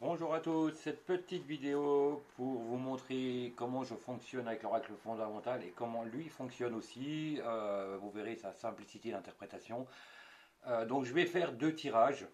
Bonjour à tous, cette petite vidéo pour vous montrer comment je fonctionne avec l'oracle fondamental et comment lui fonctionne aussi. Vous verrez sa simplicité d'interprétation. Donc je vais faire deux tirages,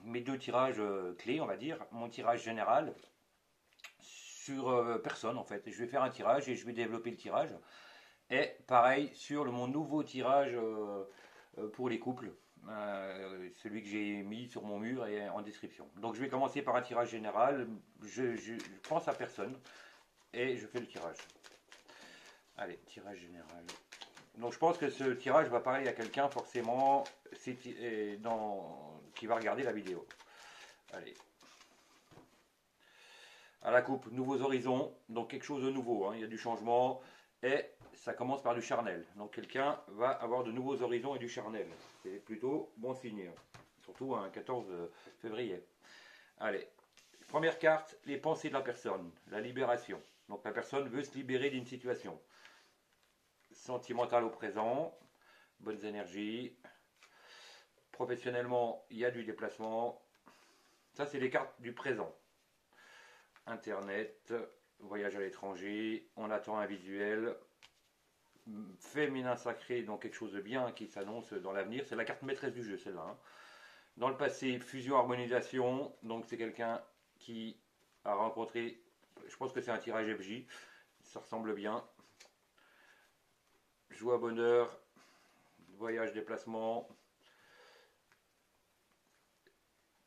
mes deux tirages clés on va dire. Mon tirage général sur personne en fait. Je vais faire un tirage et je vais développer le tirage. Et pareil sur mon nouveau tirage pour les couples, celui que j'ai mis sur mon mur et en description. Donc je vais commencer par un tirage général, je pense à personne et je fais le tirage. Allez, tirage général. Donc je pense que ce tirage va parler à quelqu'un forcément qui va regarder la vidéo. Allez. À la coupe, nouveaux horizons, donc quelque chose de nouveau, hein, il y a du changement et ça commence par du charnel. Donc quelqu'un va avoir de nouveaux horizons et du charnel. C'est plutôt bon signe, surtout un 14 février. Allez, première carte, les pensées de la personne, la libération. Donc la personne veut se libérer d'une situation. Sentimentale au présent, bonnes énergies. Professionnellement, il y a du déplacement. Ça, c'est les cartes du présent. Internet, voyage à l'étranger, on attend un visuel. Féminin sacré, donc quelque chose de bien qui s'annonce dans l'avenir. C'est la carte maîtresse du jeu, celle-là. Hein. Dans le passé, fusion, harmonisation. Donc c'est quelqu'un qui a rencontré, je pense que c'est un tirage FJ, ça ressemble bien. Joie, bonheur, voyage, déplacement.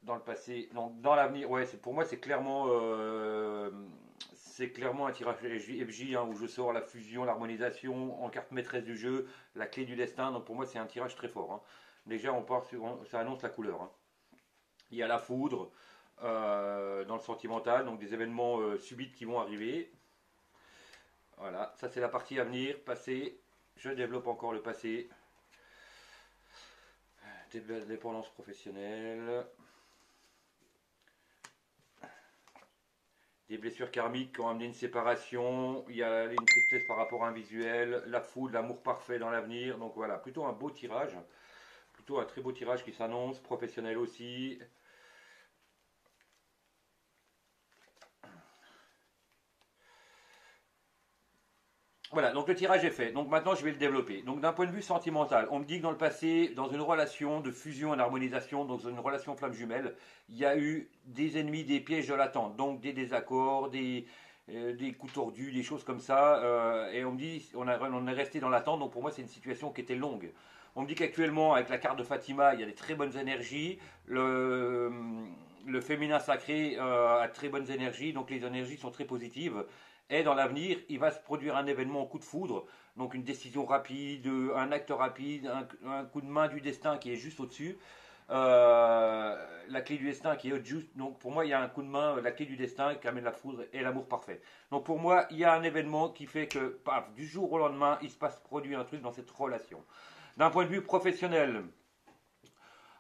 Dans le passé, donc dans l'avenir, ouais, pour moi c'est clairement un tirage FJ hein, où je sors la fusion, l'harmonisation en carte maîtresse du jeu, la clé du destin. Donc pour moi c'est un tirage très fort. Hein. Déjà on part sur, ça annonce la couleur. Hein. Il y a la foudre dans le sentimental, donc des événements subits qui vont arriver. Voilà, ça c'est la partie à venir, passé. Je développe encore le passé. Dépendance professionnelle. Des blessures karmiques qui ont amené une séparation, il y a une tristesse par rapport à un visuel, la foudre, l'amour parfait dans l'avenir. Donc voilà, plutôt un beau tirage, plutôt un très beau tirage qui s'annonce, professionnel aussi. Voilà, donc le tirage est fait. Donc maintenant, je vais le développer. Donc d'un point de vue sentimental, on me dit que dans le passé, dans une relation de fusion et d'harmonisation, dans une relation flamme jumelle, il y a eu des ennemis, des pièges de l'attente, donc des désaccords, des coups tordus, des choses comme ça. Et on me dit, on est resté dans l'attente. Donc pour moi, c'est une situation qui était longue. On me dit qu'actuellement, avec la carte de Fatima, il y a des très bonnes énergies. Le féminin sacré a très bonnes énergies, donc les énergies sont très positives. Et dans l'avenir, il va se produire un événement au coup de foudre, donc une décision rapide, un acte rapide, un coup de main du destin qui est juste au-dessus. La clé du destin qui est juste. Donc pour moi, il y a un coup de main, la clé du destin qui amène la foudre et l'amour parfait. Donc pour moi, il y a un événement qui fait que, paf, du jour au lendemain, il se passe produit un truc dans cette relation. D'un point de vue professionnel,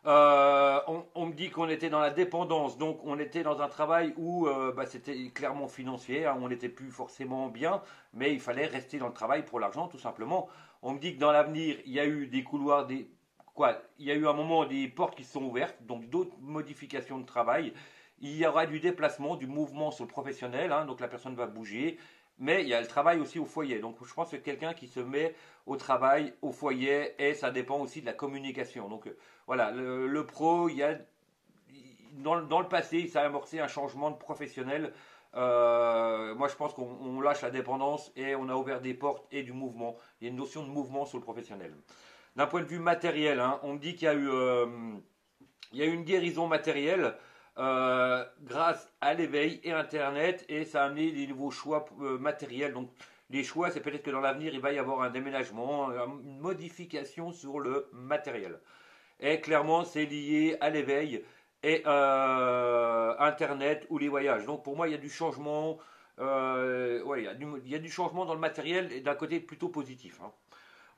on me dit qu'on était dans la dépendance, donc on était dans un travail où c'était clairement financier, hein, on n'était plus forcément bien, mais il fallait rester dans le travail pour l'argent, tout simplement. On me dit que dans l'avenir, il y a eu des couloirs, il y a eu un moment des portes qui se sont ouvertes, donc d'autres modifications de travail. Il y aura du déplacement, du mouvement sur le professionnel, hein, donc la personne va bouger. Mais il y a le travail aussi au foyer. Donc je pense que quelqu'un qui se met au travail, au foyer, et ça dépend aussi de la communication. Donc voilà, le pro, il y a dans le passé, ça a amorcé un changement de professionnel. Moi, je pense qu'on lâche la dépendance et on a ouvert des portes et du mouvement. Il y a une notion de mouvement sur le professionnel. D'un point de vue matériel, hein, on me dit qu'il y a eu une guérison matérielle grâce à l'éveil et Internet et ça a amené des nouveaux choix matériels. Donc, les choix, c'est peut-être que dans l'avenir, il va y avoir un déménagement, une modification sur le matériel. Et clairement, c'est lié à l'éveil et Internet ou les voyages. Donc pour moi, il y a du changement. Ouais, il y a du changement dans le matériel et d'un côté plutôt positif. Hein.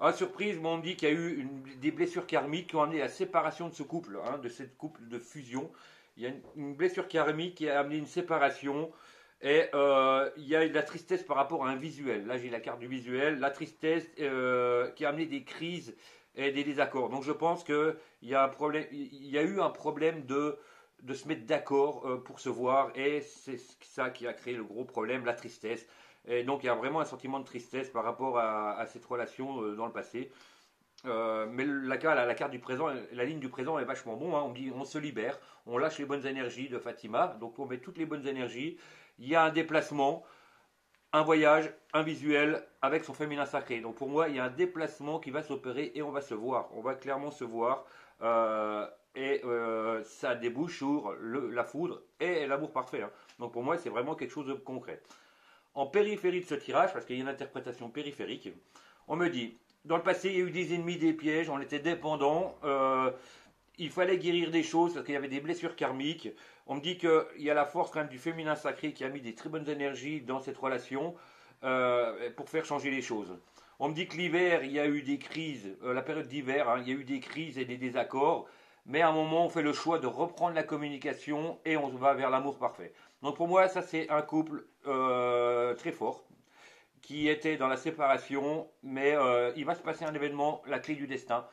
À surprise, on me dit qu'il y a eu des blessures karmiques qui ont amené la séparation de ce couple, hein, de cette couple de fusion. Il y a une blessure karmique qui a amené une séparation et il y a eu de la tristesse par rapport à un visuel. Là, j'ai la carte du visuel. La tristesse qui a amené des crises et des désaccords. Donc je pense qu'il y a un problème, il y a eu un problème de se mettre d'accord pour se voir, et c'est ça qui a créé le gros problème, la tristesse. Et donc il y a vraiment un sentiment de tristesse par rapport à cette relation dans le passé. Mais la carte du présent, la ligne du présent est vachement bon, hein. On dit on se libère, on lâche les bonnes énergies de Fatima, donc on met toutes les bonnes énergies. Il y a un déplacement, un voyage, un visuel avec son féminin sacré. Donc pour moi, il y a un déplacement qui va s'opérer et on va se voir. On va clairement se voir. Ça débouche sur la foudre et l'amour parfait, hein. Donc pour moi, c'est vraiment quelque chose de concret. En périphérie de ce tirage, parce qu'il y a une interprétation périphérique, on me dit, dans le passé, il y a eu des ennemis, des pièges, on était dépendants, il fallait guérir des choses parce qu'il y avait des blessures karmiques. On me dit qu'il y a la force quand même du féminin sacré qui a mis des très bonnes énergies dans cette relation pour faire changer les choses. On me dit que l'hiver, il y a eu des crises, la période d'hiver, hein, il y a eu des crises et des désaccords, mais à un moment, on fait le choix de reprendre la communication et on va vers l'amour parfait. Donc pour moi, ça c'est un couple très fort qui était dans la séparation, mais il va se passer un événement, la clé du destin,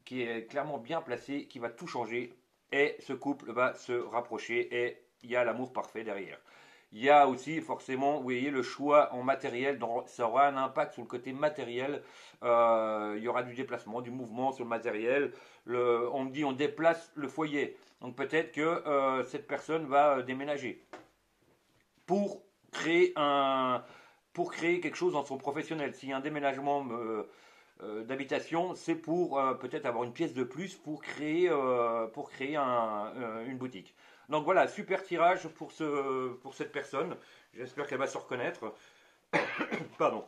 qui est clairement bien placé, qui va tout changer, et ce couple va se rapprocher, et il y a l'amour parfait derrière. Il y a aussi forcément, vous voyez, le choix en matériel, ça aura un impact sur le côté matériel. Il y aura du déplacement, du mouvement sur le matériel. On me dit on déplace le foyer. Donc peut-être que cette personne va déménager pour créer quelque chose dans son professionnel. S'il y a un déménagement d'habitation, c'est pour peut-être avoir une pièce de plus pour créer une boutique. Donc voilà, super tirage pour cette personne. J'espère qu'elle va se reconnaître. Pardon.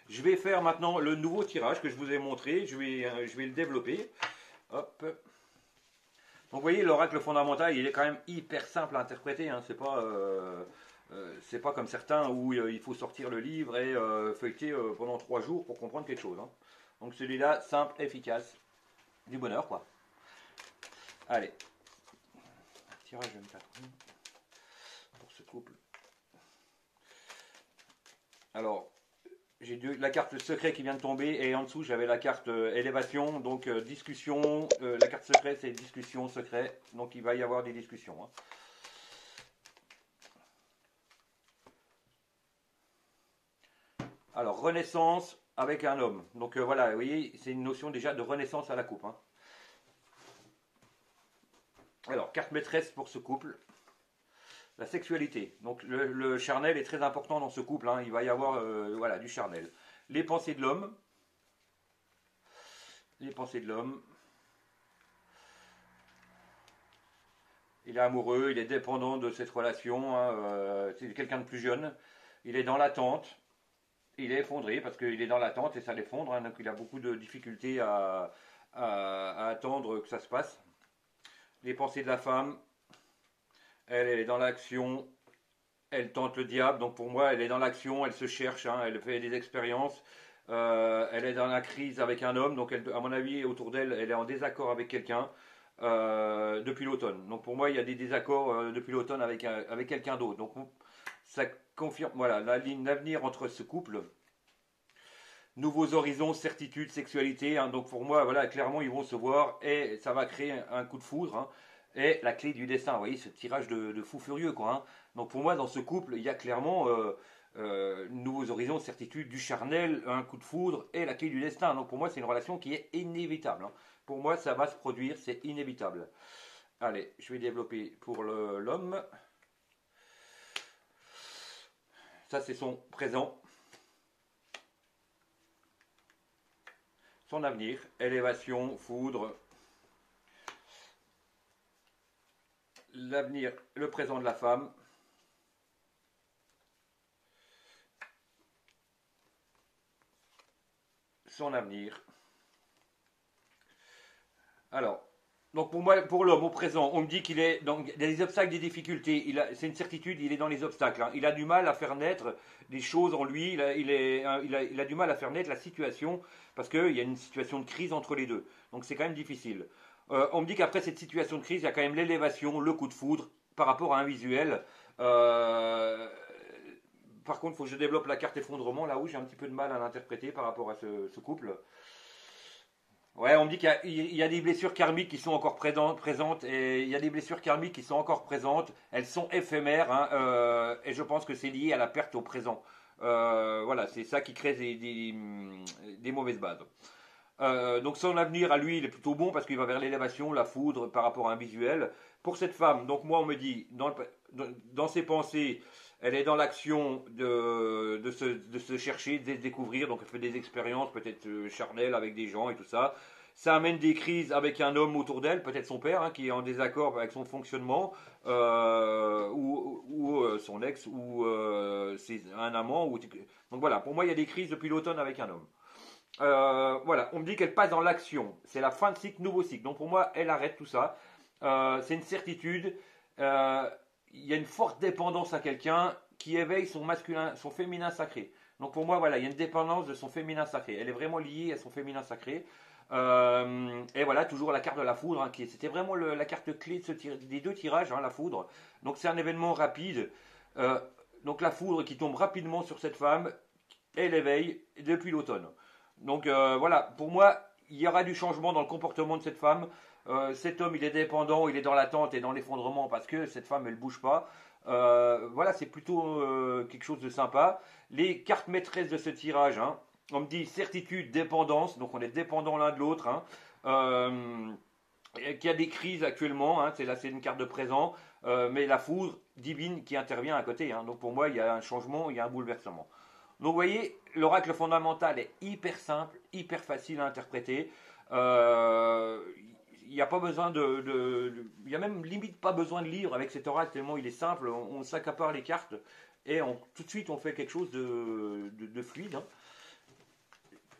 Je vais faire maintenant le nouveau tirage que je vous ai montré. Je vais le développer. Hop. Donc vous voyez, l'oracle fondamental, il est quand même hyper simple à interpréter, hein. C'est pas comme certains où il faut sortir le livre et feuilleter pendant 3 jours pour comprendre quelque chose, hein. Donc celui-là, simple, efficace, du bonheur quoi. Allez, tirage 24 pour ce couple. Alors, j'ai la carte secret qui vient de tomber et en dessous j'avais la carte élévation, donc discussion. La carte secret c'est discussion secret, donc il va y avoir des discussions, hein. Alors, renaissance avec un homme. Donc voilà, vous voyez, c'est une notion déjà de renaissance à la coupe, hein. Alors, carte maîtresse pour ce couple. La sexualité. Donc le charnel est très important dans ce couple, hein. Il va y avoir voilà, du charnel. Les pensées de l'homme. Les pensées de l'homme. Il est amoureux, il est dépendant de cette relation, hein. C'est quelqu'un de plus jeune. Il est dans l'attente. Il est effondré parce qu'il est dans l'attente et ça l'effondre, hein. Donc il a beaucoup de difficultés à attendre que ça se passe. Les pensées de la femme. Elle est dans l'action, elle tente le diable, donc pour moi elle est dans l'action, elle se cherche, hein, elle fait des expériences, elle est dans la crise avec un homme, donc à mon avis autour d'elle, elle est en désaccord avec quelqu'un depuis l'automne. Donc pour moi il y a des désaccords depuis l'automne avec quelqu'un d'autre. Donc ça confirme voilà, l'avenir entre ce couple. Nouveaux horizons, certitude, sexualité, hein, donc pour moi voilà, clairement ils vont se voir et ça va créer un coup de foudre, hein. Et la clé du destin, vous voyez, ce tirage de fou furieux, quoi, hein. Donc pour moi, dans ce couple, il y a clairement nouveaux horizons, certitude, du charnel, un coup de foudre et la clé du destin. Donc pour moi, c'est une relation qui est inévitable, hein. Pour moi, ça va se produire, c'est inévitable. Allez, je vais développer pour l'homme. Ça, c'est son présent. Son avenir, élévation, foudre. L'avenir, le présent de la femme. Son avenir. Alors, donc pour moi, pour l'homme au présent, on me dit qu'il est dans des obstacles, des difficultés. C'est une certitude, il est dans les obstacles, hein. Il a du mal à faire naître des choses en lui. Il a du mal à faire naître la situation parce qu'il y a une situation de crise entre les deux. Donc c'est quand même difficile. On me dit qu'après cette situation de crise, il y a quand même l'élévation, le coup de foudre par rapport à un visuel. Par contre, il faut que je développe la carte effondrement, là où j'ai un petit peu de mal à l'interpréter par rapport à ce couple. Ouais, on me dit qu'il y a des blessures karmiques qui sont encore présentes, et il y a des blessures karmiques qui sont encore présentes. Elles sont éphémères, hein, et je pense que c'est lié à la perte au présent. Voilà, c'est ça qui crée des mauvaises bases. Donc son avenir à lui, il est plutôt bon parce qu'il va vers l'élévation, la foudre par rapport à un visuel. Pour cette femme, donc moi on me dit, dans ses pensées, elle est dans l'action de se chercher, de se découvrir, donc elle fait des expériences peut-être charnelles avec des gens et tout ça. Ça amène des crises avec un homme autour d'elle, peut-être son père, hein, qui est en désaccord avec son fonctionnement, ou son ex, ou c'est un amant. Donc voilà, pour moi il y a des crises depuis l'automne avec un homme. Voilà, on me dit qu'elle passe dans l'action. C'est la fin de cycle, nouveau cycle. Donc pour moi, elle arrête tout ça. C'est une certitude. Euh, Il y a une forte dépendance à quelqu'un qui éveille son masculin, son féminin sacré. Donc pour moi, voilà, il y a une dépendance de son féminin sacré. Elle est vraiment liée à son féminin sacré. Et voilà, toujours la carte de la foudre, hein, c'était vraiment la carte clé des deux tirages, hein, la foudre. Donc c'est un événement rapide. Euh, donc la foudre qui tombe rapidement sur cette femme et l'éveille depuis l'automne. Donc voilà, pour moi, il y aura du changement dans le comportement de cette femme. Cet homme, il est dépendant, il est dans l'attente et dans l'effondrement parce que cette femme, elle ne bouge pas. Voilà, c'est plutôt quelque chose de sympa. Les cartes maîtresses de ce tirage, hein, on me dit certitude, dépendance, donc on est dépendant l'un de l'autre. Hein, qu'il y a des crises actuellement, hein, là c'est une carte de présent, mais la foudre divine qui intervient à côté. Hein, donc pour moi, il y a un changement, il y a un bouleversement. Donc vous voyez, l'oracle fondamental est hyper simple, hyper facile à interpréter. Il n'y a pas besoin il n'y a même limite pas besoin de lire avec cet oracle tellement il est simple. On s'accapare les cartes et tout de suite on fait quelque chose de fluide. Hein.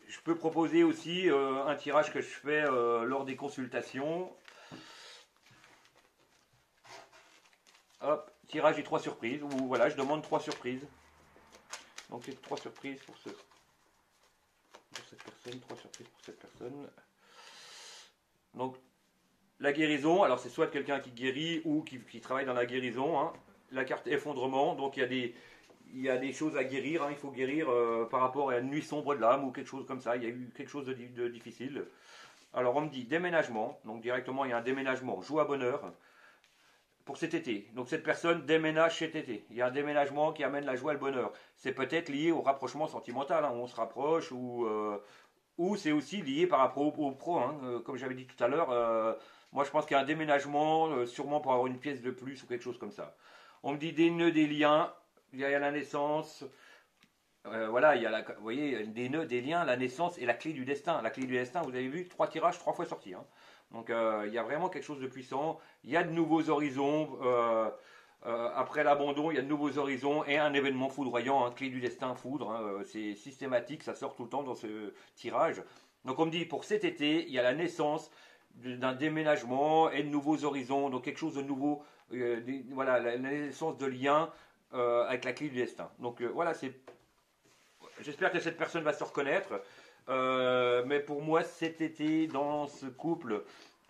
Je peux proposer aussi un tirage que je fais lors des consultations. Hop, tirage des 3 surprises, où voilà, je demande 3 surprises. Donc c'est 3 surprises pour cette personne, 3 surprises pour cette personne. Donc la guérison, alors c'est soit quelqu'un qui guérit ou qui travaille dans la guérison. Hein. La carte effondrement, donc il y a des choses à guérir. Hein. Il faut guérir par rapport à une nuit sombre de l'âme ou quelque chose comme ça. Il y a eu quelque chose de difficile. Alors on me dit déménagement, donc directement il y a un déménagement, joie bonheur. Pour cet été. Donc cette personne déménage cet été. Il y a un déménagement qui amène la joie et le bonheur. C'est peut-être lié au rapprochement sentimental, hein, où on se rapproche, ou c'est aussi lié par rapport au pro. Hein, comme j'avais dit tout à l'heure, moi je pense qu'il y a un déménagement, sûrement pour avoir une pièce de plus ou quelque chose comme ça. On me dit des nœuds, des liens, il y a la naissance. Voilà, il y a vous voyez, des nœuds, des liens, la naissance et la clé du destin. La clé du destin, vous avez vu, 3 tirages, 3 fois sortis. Hein. Donc il y a vraiment quelque chose de puissant. Il y a de nouveaux horizons. Après l'abandon, il y a de nouveaux horizons et un événement foudroyant, hein, clé du destin, foudre. Hein, c'est systématique, ça sort tout le temps dans ce tirage. Donc on me dit pour cet été, il y a la naissance d'un déménagement et de nouveaux horizons. Donc quelque chose de nouveau. Voilà, la naissance de liens avec la clé du destin. Donc voilà, j'espère que cette personne va se reconnaître. Mais pour moi, cet été, dans ce couple,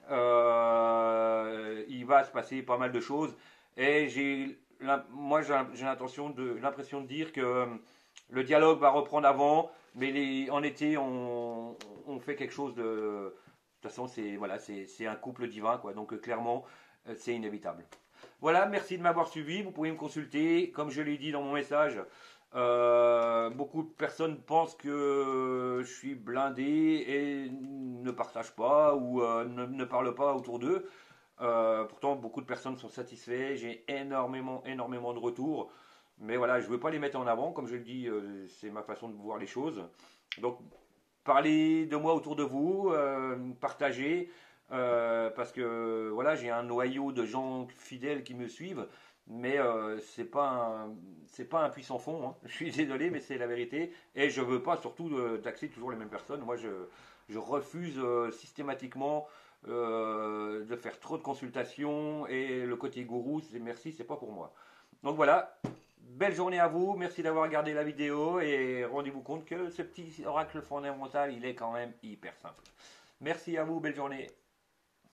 il va se passer pas mal de choses. Et moi, j'ai l'impression de dire que le dialogue va reprendre avant, mais en été, on fait quelque chose de. De toute façon, c'est un couple divin, quoi. Donc clairement, c'est inévitable. Voilà, merci de m'avoir suivi. Vous pouvez me consulter, comme je l'ai dit dans mon message. Beaucoup de personnes pensent que je suis blindé et ne partagent pas ou ne parlent pas autour d'eux. Pourtant, beaucoup de personnes sont satisfaits. J'ai énormément de retours. Mais voilà, je ne veux pas les mettre en avant. Comme je le dis, c'est ma façon de voir les choses. Donc, parlez de moi autour de vous. Partagez. Parce que voilà, j'ai un noyau de gens fidèles qui me suivent. Mais c'est pas un puissant fond. Hein. Je suis désolé, mais c'est la vérité. Et je veux pas surtout taxer toujours les mêmes personnes. Moi, je refuse systématiquement de faire trop de consultations. Et le côté gourou, merci, c'est pas pour moi. Donc voilà. Belle journée à vous. Merci d'avoir regardé la vidéo. Et rendez-vous compte que ce petit oracle fondamental, il est quand même hyper simple. Merci à vous. Belle journée.